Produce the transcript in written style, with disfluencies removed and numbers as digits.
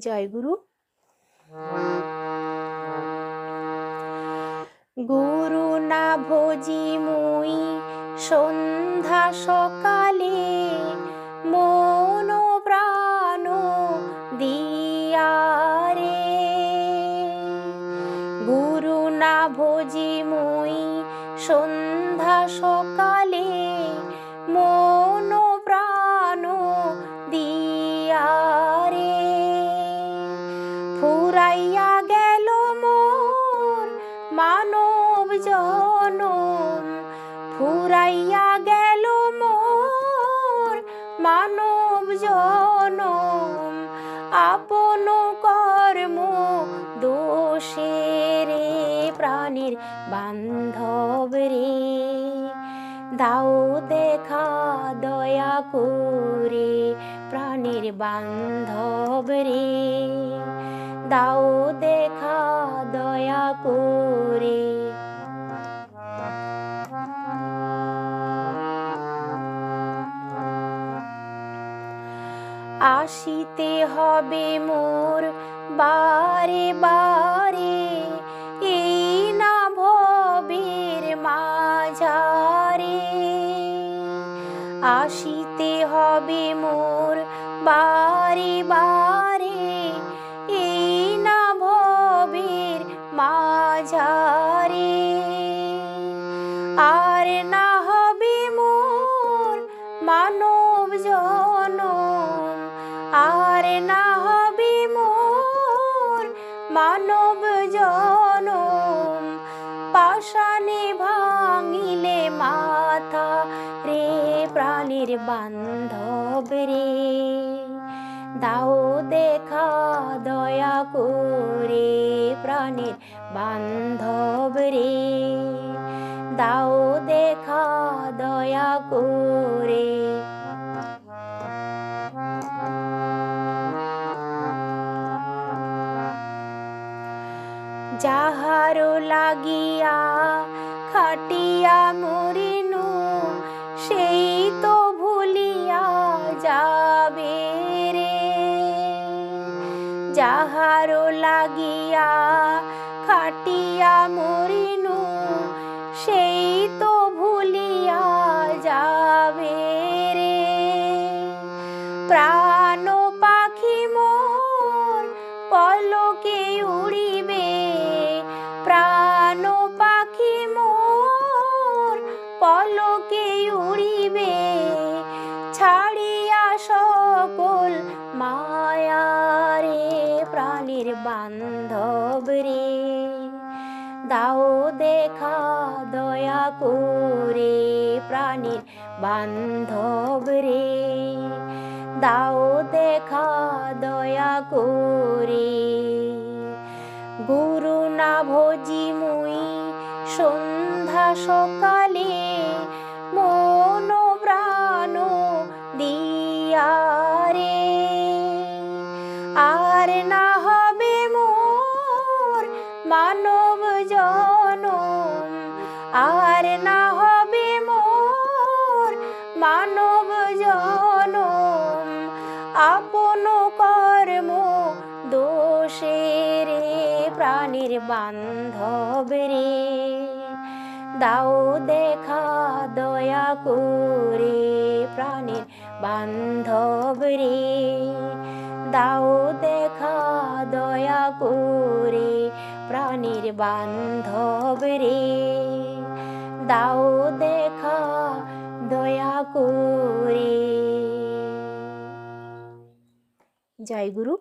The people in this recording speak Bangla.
জয় গুরু। গুরু না ভজি মুই সন্ধ্যা সকালে, মন প্রাণ দিয়ারে। গুরু না ভজি মুই সন্ধ্যা সকালে, মন প্রাণ দিয়ারে। ফুরাইয়া গেল মোর মানব জনম, ফুরাইয়া গেল মোর মানব জনম। আপন কর্ম দোষে রে প্রাণীর বান্ধব রে, দাও দেখা দয়া করে প্রাণীর বান্ধব রে, দাও দেখা দয়া করে। আসিতে হবে মোর বারে বারে, এই না ভবের মাঝারে। আসিতে হবে মোর বারে বারে, এই না ভবের মাঝারে। আর না হবে মোর মানব জনম, আর না হবে মোর মানব জনম। পাষাণে ভাঙিলে মাথা রে প্রাণীর বান্ধব রে, দাও দেখা দয়া করে প্রাণীর বান্ধব রে, দাও দেখা দয়া করে। যাহার লাগিয়া খাটিয়া মরিনু, সেই তো ভুলিয়া যাবে রে। যাহার লাগিয়া খাটিয়া মরিনু, সেই তো ভুলিয়া যাবে রে। প্রাণ পাখি মোর পলকে উড়িবে, প্রাণ পাখি মোর পলকে উড়িবে। ছাড়িয়া সকল মায়া রে প্রাণীর বান্ধব রে, দাও দেখা দয়া করে প্রাণীর বান্ধব রে, দাও দেখা দয়া করে। গুরু না ভজি মুই সন্ধ্যা সকালে, মন প্রাণ দিয়ারে। আর না হবে মোর মানব জনম, আর না হবে মোর মানব জনম। আপন কর্ম দোষে রে প্রাণীর বান্ধব রে, দাও দেখা দয়া করে প্রাণীর বান্ধব রে, দাও দেখা দয়া করে প্রাণীর বান্ধব রে, দাও দেখা দয়া করে। জয় গুরু।